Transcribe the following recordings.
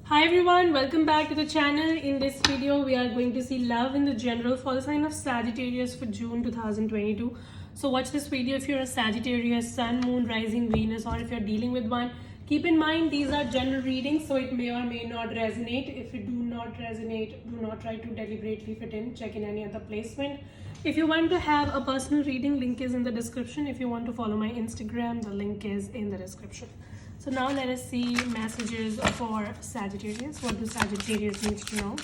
Hi everyone, welcome back to the channel. In this video, we are going to see love in the general for the sign of Sagittarius for June 2022. So watch this video if you're a Sagittarius, Sun, Moon, Rising, Venus, or if you're dealing with one. Keep in mind, these are general readings, so it may or may not resonate. If it do not resonate, do not try to deliberately fit in. Check in any other placement. If you want to have a personal reading, link is in the description. If you want to follow my Instagram, the link is in the description. So now let us see messages for Sagittarius. What do Sagittarius needs to know?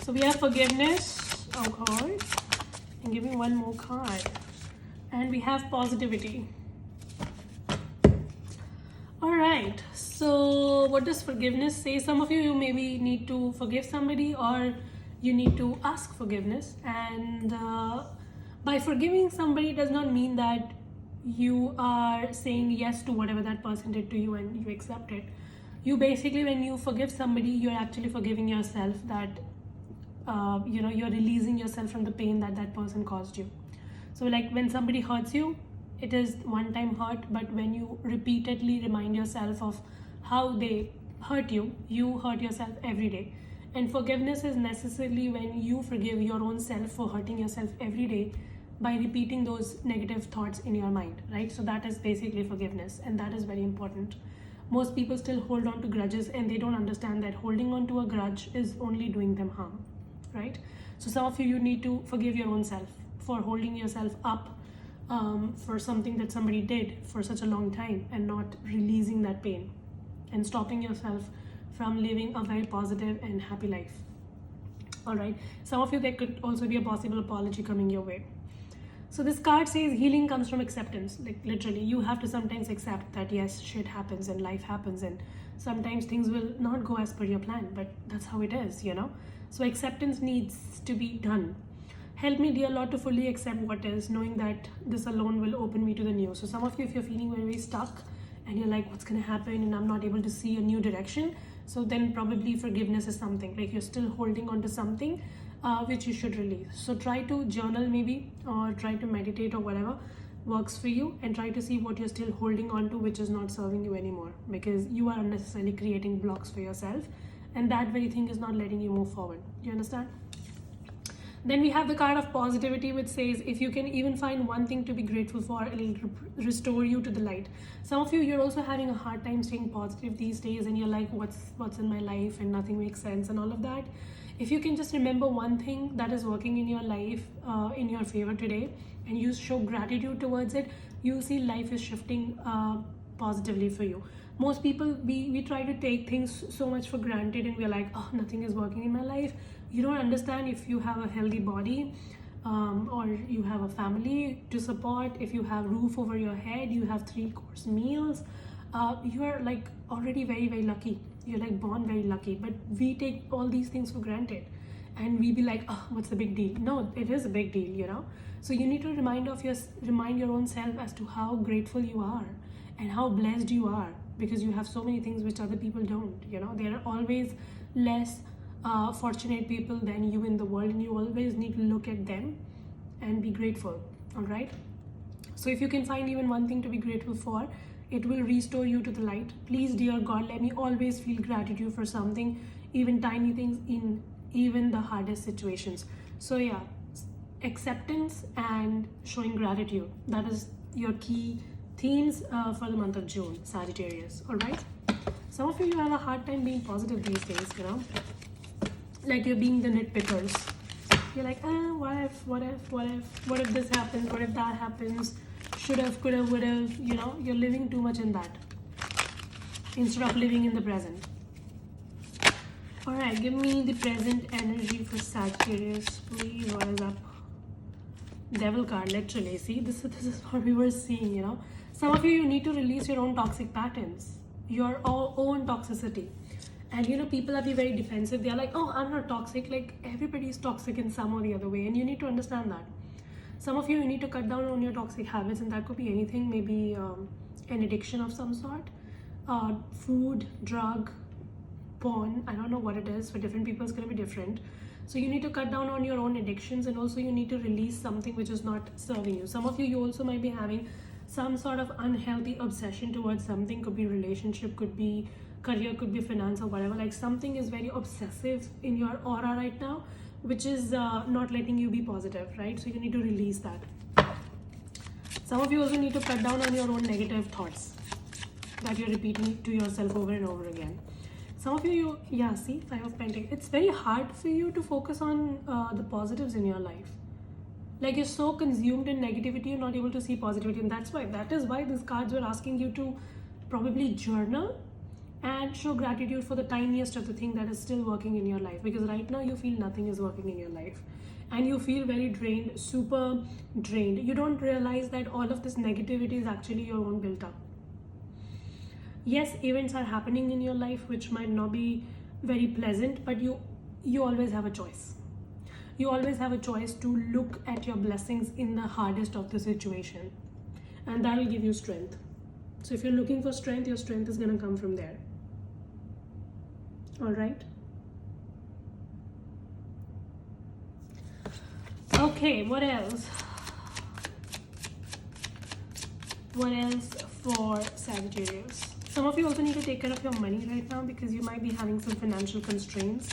So we have forgiveness, okay, and giving one more card. And we have positivity. Alright, so what does forgiveness say? Some of you maybe need to forgive somebody or you need to ask forgiveness. And by forgiving somebody does not mean that you are saying yes to whatever that person did to you and you accept it. You basically, when you forgive somebody, you're actually forgiving yourself that you're releasing yourself from the pain that that person caused you. So like when somebody hurts you, it is one time hurt, but when you repeatedly remind yourself of how they hurt you, you hurt yourself every day. And forgiveness is necessarily when you forgive your own self for hurting yourself every day by repeating those negative thoughts in your mind, right? So that is basically forgiveness, and that is very important. Most people still hold on to grudges and they don't understand that holding on to a grudge is only doing them harm, right? So some of you need to forgive your own self for holding yourself up for something that somebody did for such a long time and not releasing that pain and stopping yourself from living a very positive and happy life. All right, some of you, there could also be a possible apology coming your way. So this card says healing comes from acceptance. Like literally, you have to sometimes accept that yes, shit happens and life happens, and sometimes things will not go as per your plan, but that's how it is, you know. So acceptance needs to be done. Help me, dear Lord, to fully accept what is, knowing that this alone will open me to the new. So some of you, if you're feeling very, very stuck and you're like, what's gonna happen and I'm not able to see a new direction, so then probably forgiveness is something, like you're still holding on to something which you should release. So try to journal maybe, or try to meditate, or whatever works for you, and try to see what you're still holding on to which is not serving you anymore, because you are unnecessarily creating blocks for yourself and that very thing is not letting you move forward. Do you understand? Then we have the card of positivity, which says if you can even find one thing to be grateful for, it'll restore you to the light. Some of you, you're also having a hard time staying positive these days and you're like, what's in my life and nothing makes sense and all of that. If you can just remember one thing that is working in your life in your favor today, and you show gratitude towards it, you'll see life is shifting positively for you. Most people, we try to take things so much for granted and we're like, oh, nothing is working in my life. You don't understand if you have a healthy body, or you have a family to support, if you have roof over your head, you have 3-course meals, you are like already very, very lucky. You're like born very lucky, but we take all these things for granted and we be like, oh, what's the big deal? No, it is a big deal, you know. So you need to remind your own self as to how grateful you are and how blessed you are, because you have so many things which other people don't, you know. There are always less fortunate people than you in the world, and you always need to look at them and be grateful. All right, so if you can find even one thing to be grateful for, it will restore you to the light. Please, dear God, let me always feel gratitude for something, even tiny things, in even the hardest situations. So yeah, acceptance and showing gratitude, that is your key themes for the month of June, Sagittarius. All right, some of you have a hard time being positive these days, you know, like you're being the nitpickers. You're like, what if this happens, what if that happens, should have, could have, would have, you know. You're living too much in that instead of living in the present. All right, give me the present energy for Sagittarius, please. What is up? Devil card, literally. See, this is what we were seeing, you know. Some of you need to release your own toxic patterns, your own toxicity. And you know, people are very defensive. They're like, oh, I'm not toxic. Like everybody is toxic in some or the other way, and you need to understand that. Some of you need to cut down on your toxic habits, and that could be anything. Maybe an addiction of some sort, food, drug, porn. I don't know what it is. For different people, it's going to be different. So you need to cut down on your own addictions, and also you need to release something which is not serving you. Some of you also might be having some sort of unhealthy obsession towards something. Could be relationship, could be career, could be finance or whatever. Like something is very obsessive in your aura right now, which is not letting you be positive, right? So you need to release that. Some of you also need to cut down on your own negative thoughts that you're repeating to yourself over and over again. Some of you, yeah, see, 5 of Pentacles. It's very hard for you to focus on the positives in your life. Like you're so consumed in negativity, you're not able to see positivity. And that is why these cards were asking you to probably journal and show gratitude for the tiniest of the thing that is still working in your life. Because right now you feel nothing is working in your life. And you feel very drained, super drained. You don't realize that all of this negativity is actually your own built up. Yes, events are happening in your life which might not be very pleasant, but you always have a choice. You always have a choice to look at your blessings in the hardest of the situation, and that will give you strength. So if you're looking for strength, your strength is going to come from there. All right. Okay, what else? What else for Sagittarius? Some of you also need to take care of your money right now because you might be having some financial constraints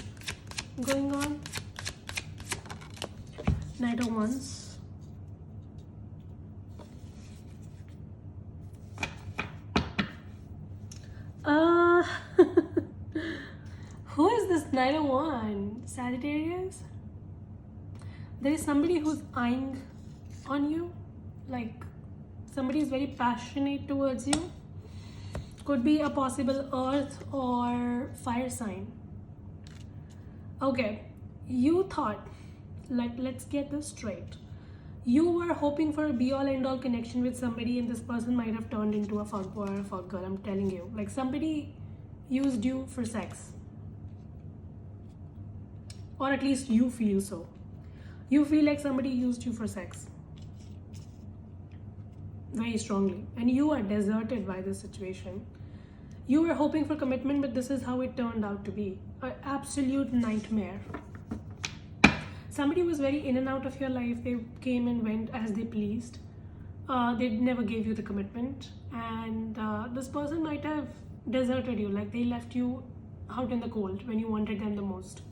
going on. Knight of Wands. Who is this Knight of Wands? Sagittarius? There is somebody who's eyeing on you. Like somebody is very passionate towards you. Could be a possible earth or fire sign. Okay, you thought, let's get this straight. You were hoping for a be-all end-all connection with somebody, and this person might have turned into a fuckboy or a fuckgirl. I'm telling you, like somebody used you for sex, or at least you feel so. You feel like somebody used you for sex very strongly, and you are deserted by this situation. You were hoping for commitment, but this is how it turned out to be. An absolute nightmare. Somebody was very in and out of your life. They came and went as they pleased. They never gave you the commitment, and this person might have deserted you. Like they left you out in the cold when you wanted them the most.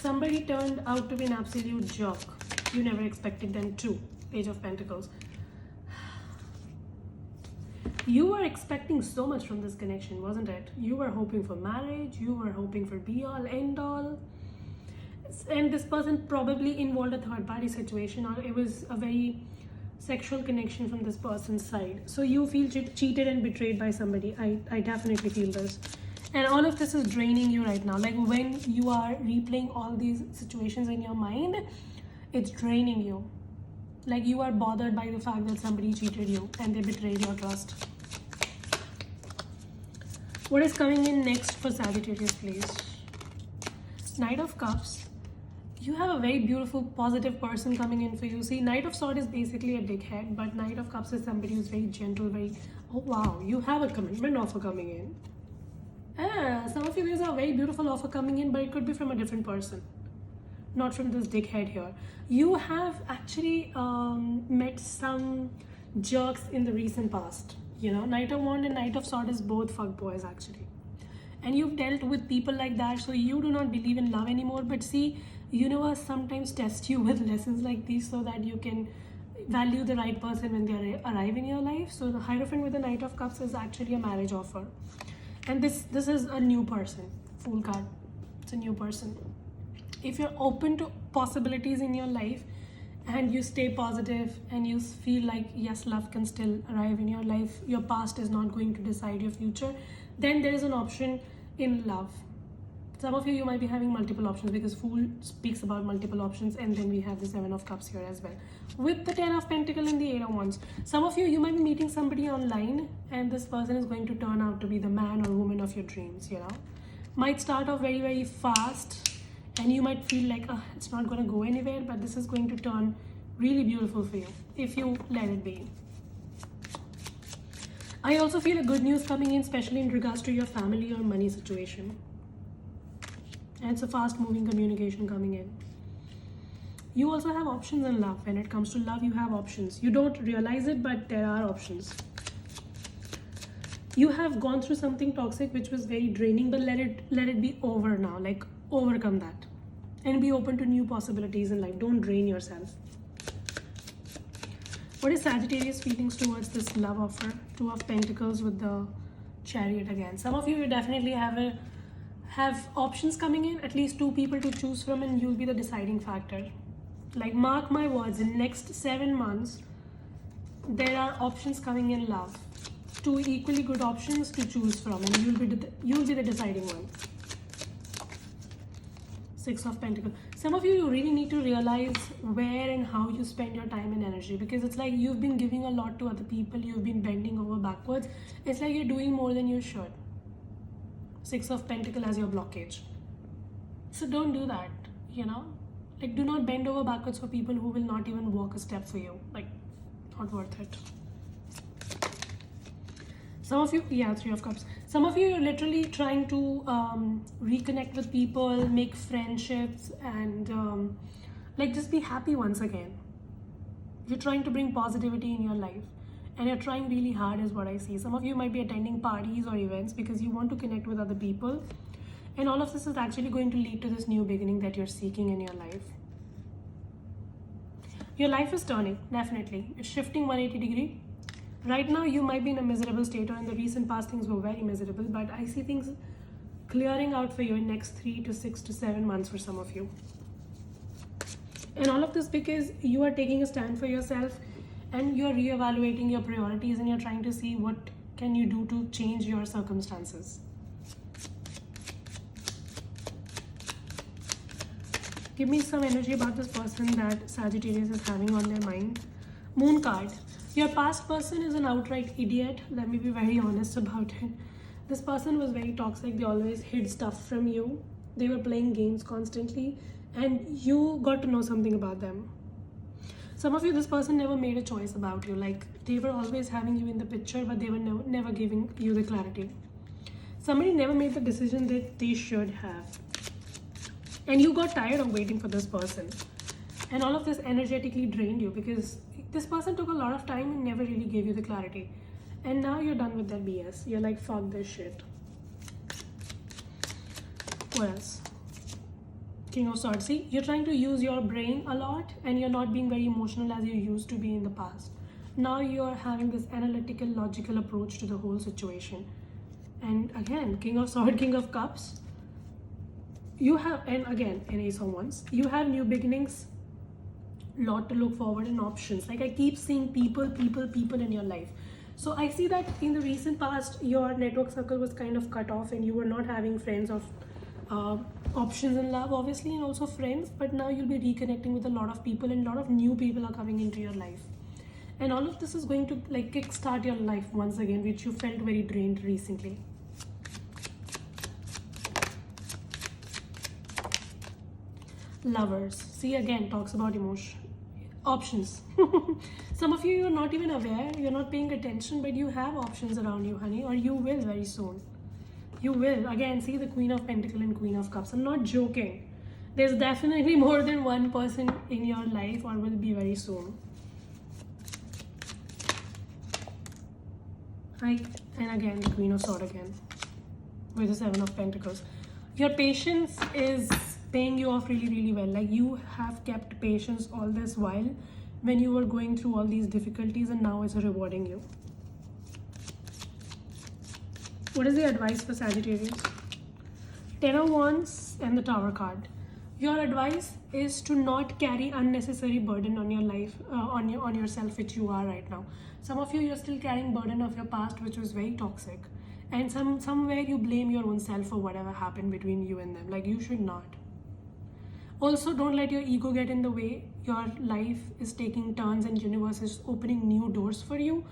Somebody turned out to be an absolute jerk. You never expected them to. Page of Pentacles. You were expecting so much from this connection, wasn't it? You were hoping for marriage. You were hoping for be-all, end-all. And this person probably involved a third-party situation, or it was a very sexual connection from this person's side. So you feel cheated and betrayed by somebody. I definitely feel this. And all of this is draining you right now. Like when you are replaying all these situations in your mind, it's draining you. Like you are bothered by the fact that somebody cheated you and they betrayed your trust. What is coming in next for Sagittarius, please? Knight of Cups. You have a very beautiful, positive person coming in for you. See, Knight of Swords is basically a dickhead, but Knight of Cups is somebody who's very gentle, very... Oh, wow. You have a commitment offer coming in. Some of you, there's a very beautiful offer coming in, but it could be from a different person. Not from this dickhead here. You have actually met some jerks in the recent past. You know, Knight of Wands and Knight of Swords is both fuckboys actually. And you've dealt with people like that, so you do not believe in love anymore. But see, universe sometimes tests you with lessons like these so that you can value the right person when they arrive in your life. So the Hierophant with the Knight of Cups is actually a marriage offer. And this is a new person. Fool card. It's a new person. If you're open to possibilities in your life and you stay positive and you feel like yes, love can still arrive in your life, your past is not going to decide your future, then there is an option in love. Some of you might be having multiple options because Fool speaks about multiple options, and then we have the 7 of Cups here as well. With the 10 of Pentacles and the 8 of Wands. Some of you might be meeting somebody online and this person is going to turn out to be the man or woman of your dreams, you know. Might start off very, very fast and you might feel like, it's not going to go anywhere, but this is going to turn really beautiful for you if you let it be. I also feel a good news coming in, especially in regards to your family or money situation. And it's a fast-moving communication coming in. You also have options in love. When it comes to love, you have options. You don't realize it, but there are options. You have gone through something toxic which was very draining, but let it be over now. Like, overcome that and be open to new possibilities in life. Don't drain yourself. What is Sagittarius feelings towards this love offer? Two of Pentacles with the Chariot again. Some of you definitely have options coming in, at least two people to choose from, and you'll be the deciding factor. Like, mark my words, in next 7 months there are options coming in love, two equally good options to choose from, and you'll be the deciding one. Six of Pentacles. Some of you really need to realize where and how you spend your time and energy, because it's like you've been giving a lot to other people, you've been bending over backwards. It's like you're doing more than you should. Six of Pentacles as your blockage. So don't do that, you know? Like, do not bend over backwards for people who will not even walk a step for you. Like, not worth it. Some of you, yeah, Three of Cups. Some of you are literally trying to reconnect with people, make friendships, and like, just be happy once again. You're trying to bring positivity in your life, and you're trying really hard is what I see. Some of you might be attending parties or events because you want to connect with other people, and all of this is actually going to lead to this new beginning that you're seeking in your life. Your life is turning, definitely. It's shifting 180 degrees. Right now, you might be in a miserable state, or in the recent past, things were very miserable, but I see things clearing out for you in next 3 to 6 to 7 months for some of you. And all of this because you are taking a stand for yourself, and you're reevaluating your priorities, and you're trying to see what can you do to change your circumstances. Give me some energy about this person that Sagittarius is having on their mind. Moon card. Your past person is an outright idiot. Let me be very honest about it. This person was very toxic. They always hid stuff from you. They were playing games constantly, and you got to know something about them. Some of you, this person never made a choice about you. Like, they were always having you in the picture, but they were never giving you the clarity. Somebody never made the decision that they should have. And you got tired of waiting for this person. And all of this energetically drained you, because this person took a lot of time and never really gave you the clarity. And now you're done with that BS. You're like, fuck this shit. What else? King of Swords. See, you're trying to use your brain a lot, and you're not being very emotional as you used to be in the past. Now you're having this analytical, logical approach to the whole situation. And again, King of Swords, King of Cups. You have, and again, an Ace of Wands. You have new beginnings, lot to look forward, and options. Like, I keep seeing people in your life. So I see that in the recent past, your network circle was kind of cut off, and you were not having friends of options in love, obviously, and also friends. But now you'll be reconnecting with a lot of people, and a lot of new people are coming into your life. And all of this is going to like kickstart your life once again, which you felt very drained recently. Lovers. See, again, talks about emotion. Options. Some of you, you're not even aware, you're not paying attention, but you have options around you, honey, or you will very soon. You will. Again, see the Queen of Pentacles and Queen of Cups. I'm not joking. There's definitely more than one person in your life, or will be very soon. And again, the Queen of Swords again, with the Seven of Pentacles. Your patience is paying you off really well. Like, you have kept patience all this while when you were going through all these difficulties, and now it's rewarding you. What is the advice for Sagittarius? Ten of Wands and the Tower card. Your advice is to not carry unnecessary burden on your life, on yourself, which you are right now. Some of you, you're still carrying burden of your past, which was very toxic, and somewhere you blame your own self for whatever happened between you and them. Like, you should not. Also, don't let your ego get in the way. Your life is taking turns, and universe is opening new doors for you.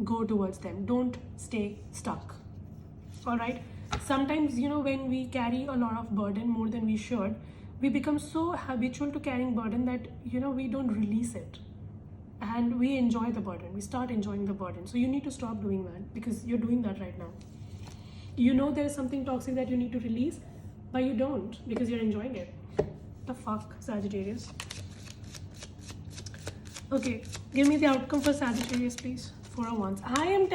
Go towards them. Don't stay stuck. All right? Sometimes, when we carry a lot of burden more than we should, we become so habitual to carrying burden that, we don't release it. And we enjoy the burden. We start enjoying the burden. So you need to stop doing that, because you're doing that right now. There's something toxic that you need to release, but you don't, because you're enjoying it. The fuck, Sagittarius? Okay, give me the outcome for Sagittarius, please. Four of Wands. I am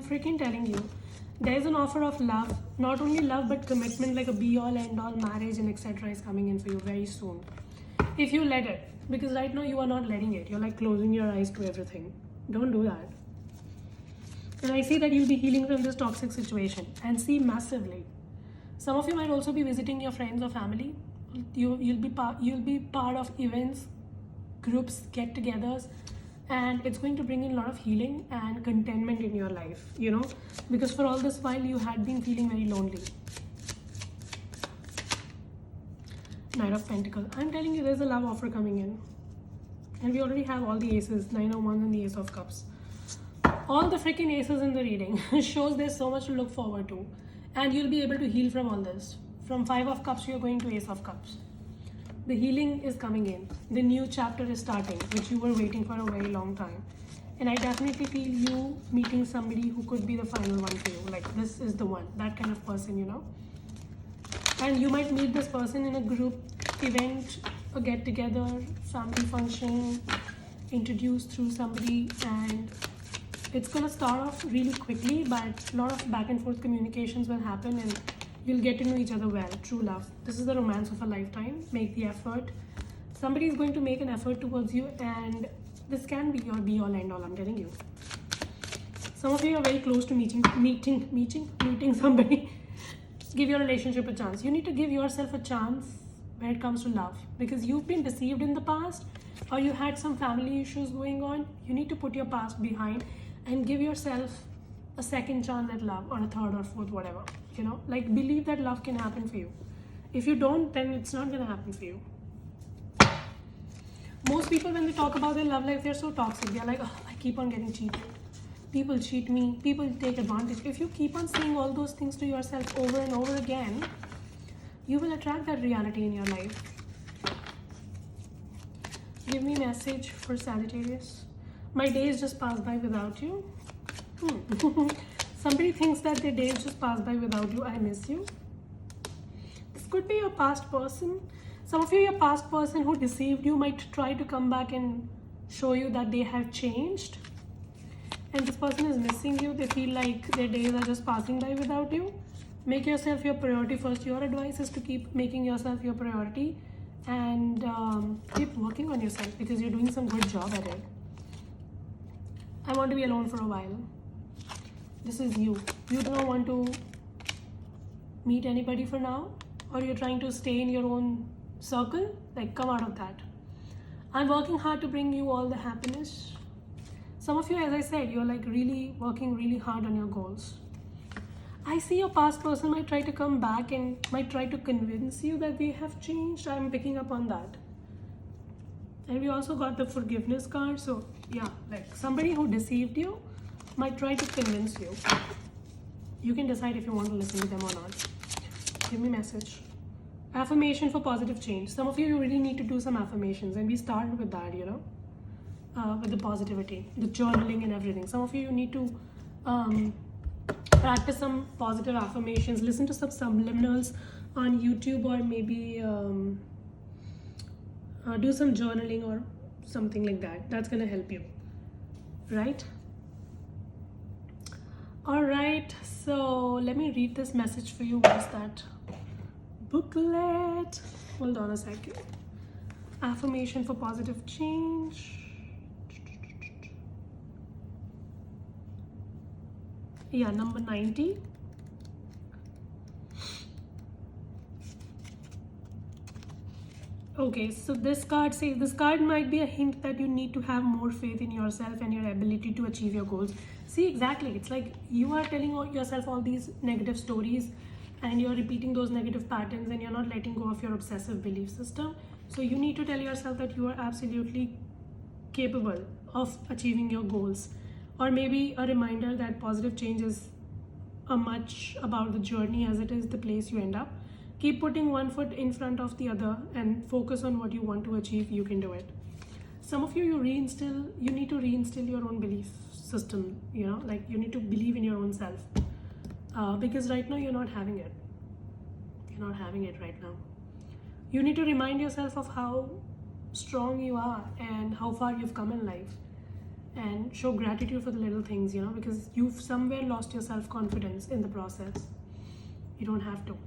freaking telling you, there is an offer of love. Not only love, but commitment, like a be-all, end-all, marriage and etc. is coming in for you very soon. If you let it. Because right now you are not letting it. You're like closing your eyes to everything. Don't do that. And I see that you'll be healing from this toxic situation. And see massively. Some of you might also be visiting your friends or family. You'll be part of events, groups, get-togethers, and it's going to bring in a lot of healing and contentment in your life, you know, because for all this while you had been feeling very lonely. Knight of Pentacles. I'm telling you, there's a love offer coming in, and we already have all the aces, 9 of Wands and the Ace of Cups. All the freaking aces in the reading shows there's so much to look forward to, and you'll be able to heal from all this. From 5 of Cups, you're going to Ace of Cups. The healing is coming in. The new chapter is starting, which you were waiting for a very long time. And I definitely feel you meeting somebody who could be the final one for you. Like, this is the one. That kind of person, you know. And you might meet this person in a group event, a get-together, family function, introduced through somebody. And it's going to start off really quickly, but a lot of back and forth communications will happen and you'll get to know each other well. True love. This is the romance of a lifetime. Make the effort. Somebody is going to make an effort towards you, and this can be your be-all, end-all, I'm telling you. Some of you are very close to meeting somebody. Give your relationship a chance. You need to give yourself a chance when it comes to love, because you've been deceived in the past, or you had some family issues going on. You need to put your past behind and give yourself a second chance at love, or a third or fourth, whatever. You know, like, believe that love can happen for you. If you don't, then it's not going to happen for you. Most people, when they talk about their love life, they're so toxic. They're like, oh, I keep on getting cheated. People cheat me. People take advantage. If you keep on saying all those things to yourself over and over again, you will attract that reality in your life. Give me a message for Sagittarius. My days just pass by without you. Somebody thinks that their days just pass by without you. I miss you. This could be your past person. Some of you, your past person who deceived you, might try to come back and show you that they have changed. And this person is missing you. They feel like their days are just passing by without you. Make yourself your priority first. Your advice is to keep making yourself your priority, and keep working on yourself, because you're doing some good job at it. I want to be alone for a while. This is you. You don't want to meet anybody for now, or you're trying to stay in your own circle. Like, come out of that. I'm working hard to bring you all the happiness. Some of you, as I said, you're like really working really hard on your goals. I see your past person might try to come back and might try to convince you that they have changed. I'm picking up on that. And we also got the forgiveness card. So yeah, like, somebody who deceived you might try to convince you. You can decide if you want to listen to them or not. Give me a message. Affirmation for positive change. Some of you really need to do some affirmations, and we started with that, you know, with the positivity, the journaling and everything. Some of you need to practice some positive affirmations. Listen to some subliminals on YouTube, or maybe do some journaling or something like that. That's gonna help you, right? All right, so let me read this message for you. What is that booklet? Hold on a second. Affirmation for positive change. Yeah, number 90. Okay, so this card says, this card might be a hint that you need to have more faith in yourself and your ability to achieve your goals. See, exactly, it's like you are telling yourself all these negative stories, and you're repeating those negative patterns, and you're not letting go of your obsessive belief system. So you need to tell yourself that you are absolutely capable of achieving your goals. Or maybe a reminder that positive change is as much about the journey as it is the place you end up. Keep putting one foot in front of the other and focus on what you want to achieve. You can do it. Some of you, you need to reinstill your own belief system, you know, like you need to believe in your own self. Because right now you're not having it. You're not having it right now. You need to remind yourself of how strong you are and how far you've come in life. and show gratitude for the little things, you know, because you've somewhere lost your self-confidence in the process. You don't have to.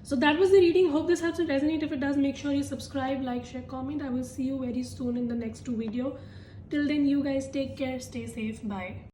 So that was the reading. Hope this helps to resonate. If it does, make sure you subscribe, like, share, comment. I will see you very soon in the next 2 videos. Till then, you guys take care, stay safe, bye.